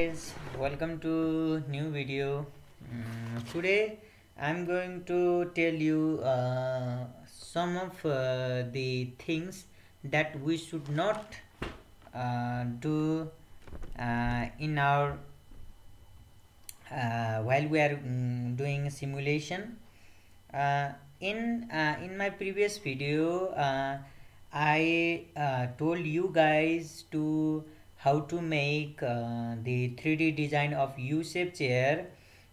Guys, welcome to new video. Today I'm going to tell you some of the things that we should not do in our while we are doing simulation. In my previous video, I told you guys to how to make the 3D design of U-shaped chair.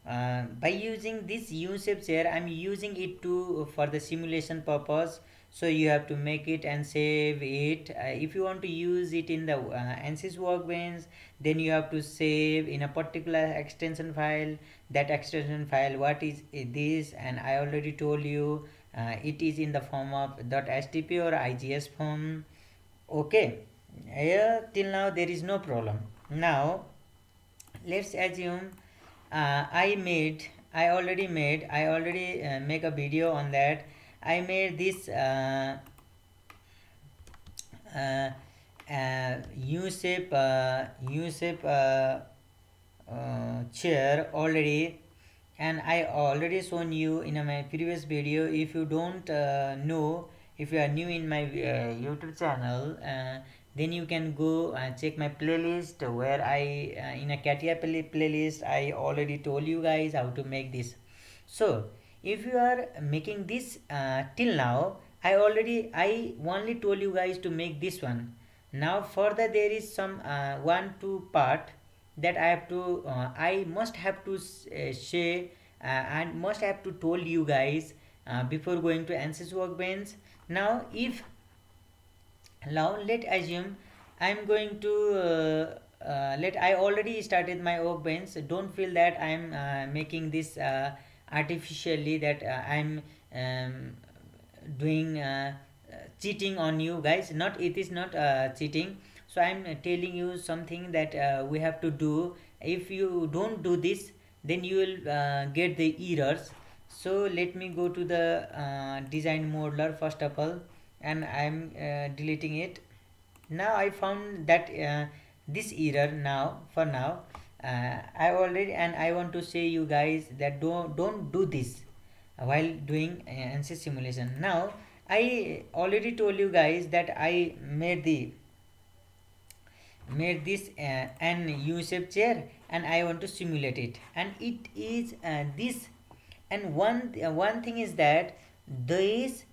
By using this U-shaped chair, I'm using it to for the simulation purpose. So you have to make it and save it. If you want to use it in the ANSYS workbench, then you have to save in a particular extension file. That extension file, what is this? And I already told you it is in the form of .stp or IGS form. Okay, here till now there is no problem. Now let's assume I already make a video on that. I made this uh, U-shape chair already, and I already shown you in my previous video. If you don't know, if you are new in my YouTube channel, then you can go check my playlist where I in a Katia playlist I already told you guys how to make this. So if you are making this till now, I only told you guys to make this one. Now further there is some one two part that I must have to say and must have to told you guys before going to ANSYS workbench. Now if now let assume I'm going to let I already started my workbench. Don't feel that I'm making this artificially, that I'm um, doing cheating on you guys. Not, it is not cheating. So I'm telling you something that we have to do. If you don't do this, then you will get the errors. So let me go to the design modeler first of all, and I'm deleting it. Now I found that this error. Now for now I already, and I want to say you guys that don't do this while doing ANSYS simulation. Now I already told you guys that I made this an U-shaped chair, and I want to simulate it, and it is this. And one thing is that this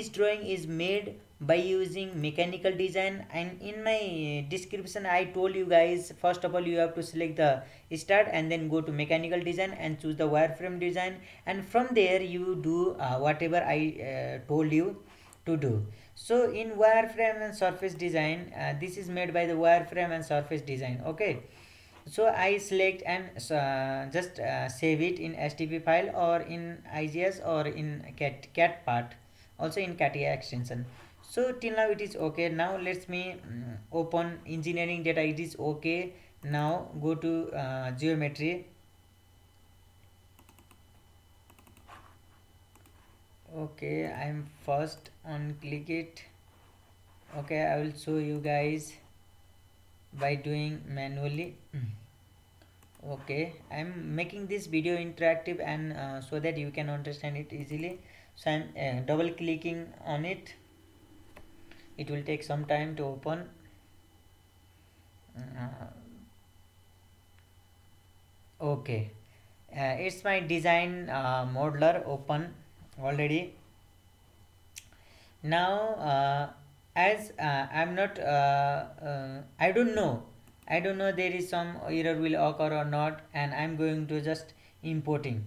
drawing is made by using mechanical design. And in my description I told you guys, first of all you have to select the start and then go to mechanical design and choose the wireframe design, and from there you do whatever I told you to do. So in wireframe and surface design, this is made by the wireframe and surface design. Okay, so I select and just save it in stp file or in IGS or in cat part, also in CATIA extension. So till now it is okay. Now let's me open engineering data. It is okay. Now go to geometry. Okay, I'm first on click it. Okay, I will show you guys by doing manually. Okay, I'm making this video interactive and so that you can understand it easily. So I'm double clicking on it. It will take some time to open. uh, okay, it's my design modeler open already. Now as I'm not I don't know there is some error will occur or not, and I'm going to just importing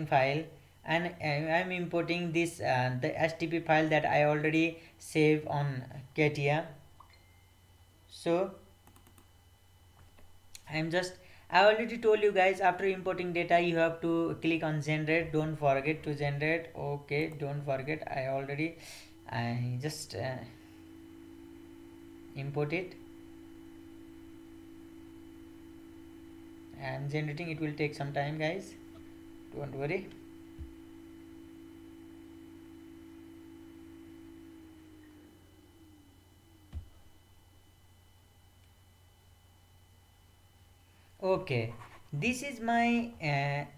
file, and I'm importing this the stp file that I already save on Katia. So I'm just, I already told you guys, after importing data you have to click on generate. Don't forget to generate. Okay, don't forget. I just import it. I'm generating. It will take some time, guys. Don't worry. Okay, this is my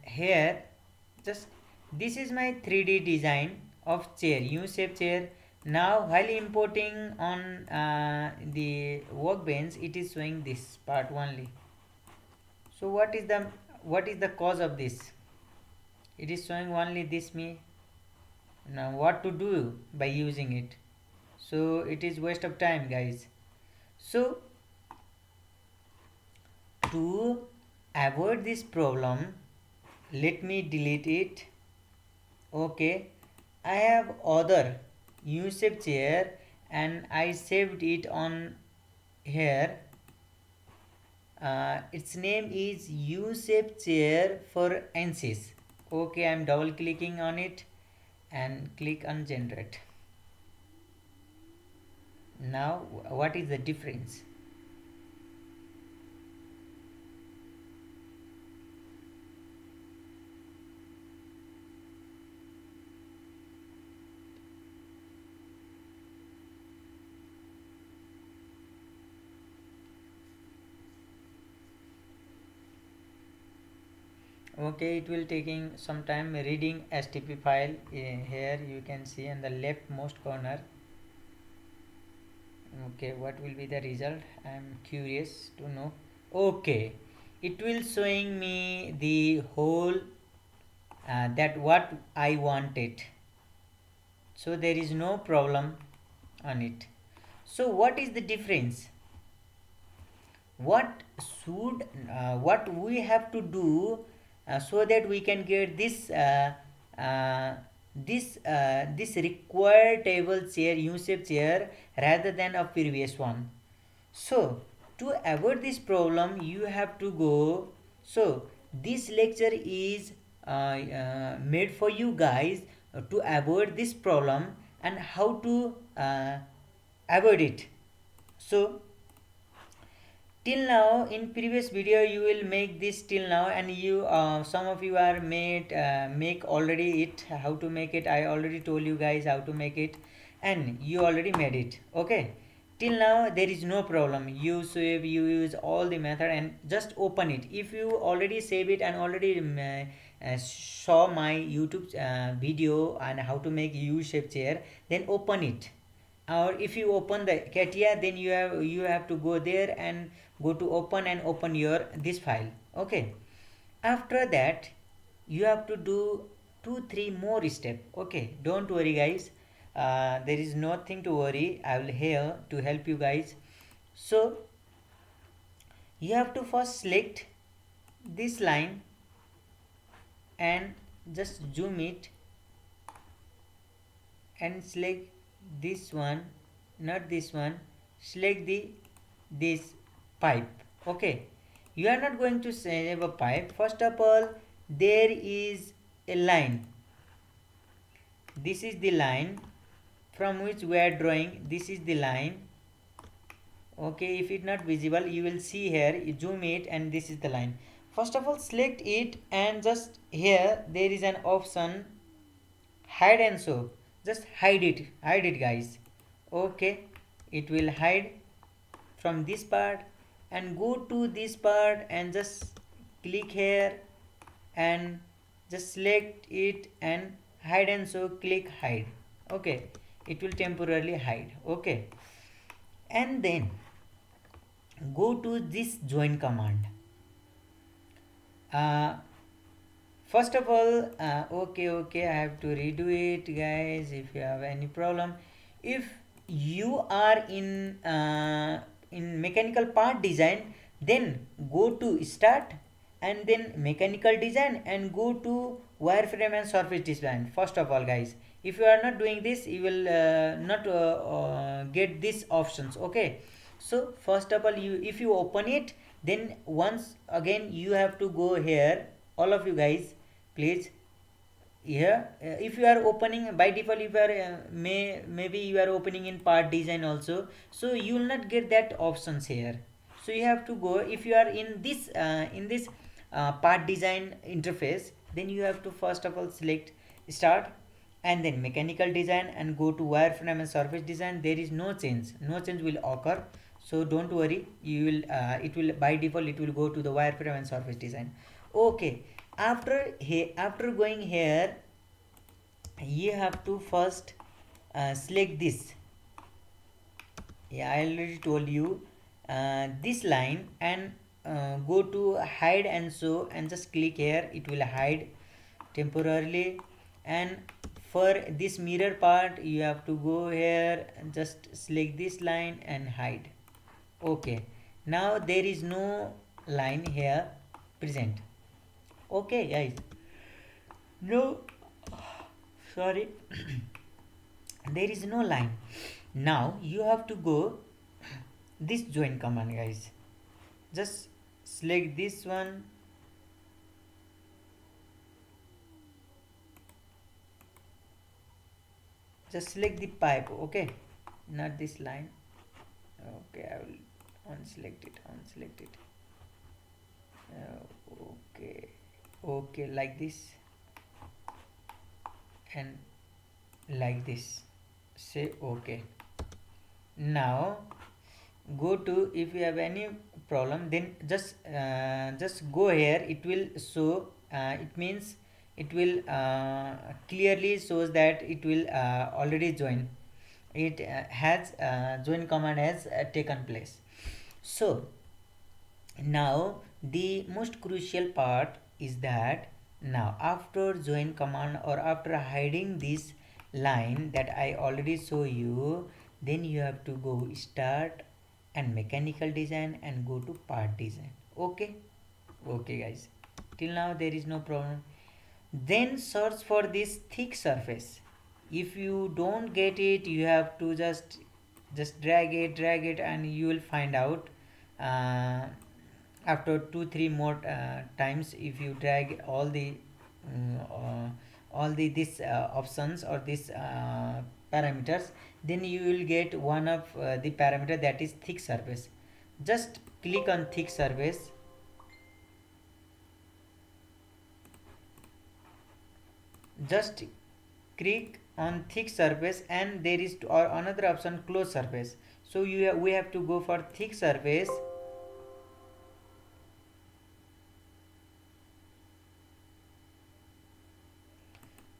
here. Just this is my 3D design of chair, U-shaped chair. Now while importing on the workbench, it is showing this part only. So what is the cause of this? It is showing only this me. Now what to do by using it? So it is waste of time, guys. So to avoid this problem, let me delete it. Okay, I have other U-shaped chair and I saved it on here. Its name is U-shaped chair for ANSYS. Okay, I'm double clicking on it and click on generate. Now what is the difference? Okay, it will taking some time reading stp file. Here you can see in the leftmost corner. Okay, what will be the result? I am curious to know. Okay, it will showing me the whole that what I wanted, so there is no problem on it. So what is the difference? What should what we have to do so that we can get this required table chair, U-shaped chair, rather than a previous one? So to avoid this problem you have to go. So this lecture is made for you guys to avoid this problem and how to avoid it. So till now in previous video you will make this till now, and you some of you are made make already it. How to make it, I already told you guys how to make it, and you already made it. Okay, till now there is no problem. You save, you use all the method and just open it. If you already save it and already saw my YouTube video on how to make U-shaped chair, then open it. Or if you open the CATIA, then you have to go there and go to open and open your this file. Okay, after that you have to do 2 3 more step. Okay, don't worry guys, there is nothing to worry. I will here to help you guys. So you have to first select this line and just zoom it and select this one, not this one. Select this pipe. Okay, you are not going to save a pipe. First of all, there is a line. This is the line from which we are drawing. This is the line. Okay, if it's not visible you will see here, you zoom it and this is the line. First of all, select it and just here there is an option hide and show. Just hide it guys. Okay, it will hide from this part, and go to this part and just click here and just select it and hide and show, click hide. Okay, it will temporarily hide. Okay, and then go to this join command. uh, First of all, okay, I have to redo it, guys. If you have any problem, if you are in mechanical part design, then go to start and then mechanical design and go to wireframe and surface design. First of all, guys, if you are not doing this, you will not get these options. Okay, so first of all, you if you open it, then once again you have to go here. All of you guys, please, here if you are opening by default, if you are maybe you are opening in part design also, so you will not get that options here. So you have to go, if you are in this part design interface, then you have to first of all select start and then mechanical design and go to wireframe and surface design. There is no change will occur. so don't worry, you will it will by default it will go to the wireframe and surface design. Okay, after going here, you have to first select this. Yeah, I already told you this line, and go to hide and show and just click here, it will hide temporarily. And for this mirror part, you have to go here and just select this line and hide. Okay, now there is no line here present. Okay guys, no, sorry, there is no line. Now you have to go this join command guys, just select this one, just select the pipe. Okay, not this line. Okay, I will unselect it, okay, okay, like this and like this, say okay. Now go to, if you have any problem, then just go here, it will show, it means it will clearly shows that it will already join, it has join command has taken place. So now the most crucial part is that now after join command or after hiding this line that I already show you, then you have to go start and mechanical design and go to part design. Okay, okay guys, till now there is no problem. Then search for this thick surface. If you don't get it, you have to just drag it and you will find out uh, after 2 3 more times. If you drag all the this options or this parameters, then you will get one of the parameter, that is thick surface. Just click on thick surface, just click on thick surface, and there is or another option close surface. So we have to go for thick surface.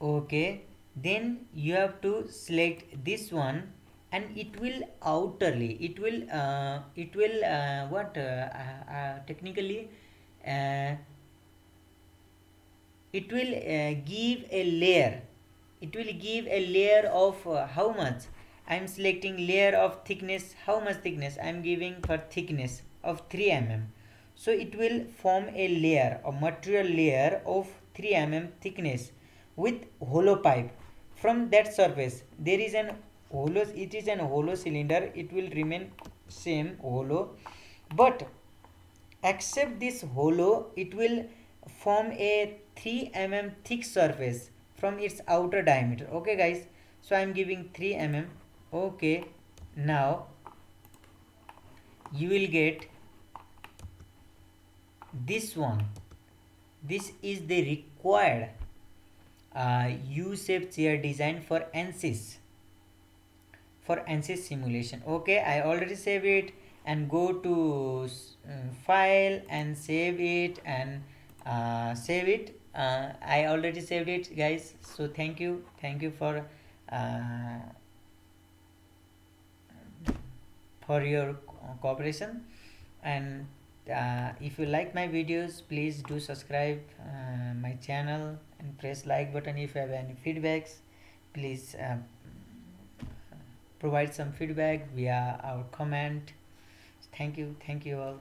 Okay, then you have to select this one, and it will outerly, it will what technically uh, it will give a layer, it will give a layer of how much I am selecting layer of thickness, how much thickness I am giving for thickness of 3 mm. So it will form a layer, a material layer of 3 mm thickness with hollow pipe. From that surface there is an hollow, it is an hollow cylinder, it will remain same hollow, but except this hollow, it will form a 3 mm thick surface from its outer diameter. Okay guys, so I am giving 3 mm. Okay, now you will get this one. This is the required U-shaped chair design for ANSYS, for ANSYS simulation. Okay, I already save it, and go to file and save it, and save it. I already saved it guys, so thank you, uh, for your cooperation. And if you like my videos, please do subscribe my channel and press like button. If you have any feedbacks, please provide some feedback via our comment. Thank you all.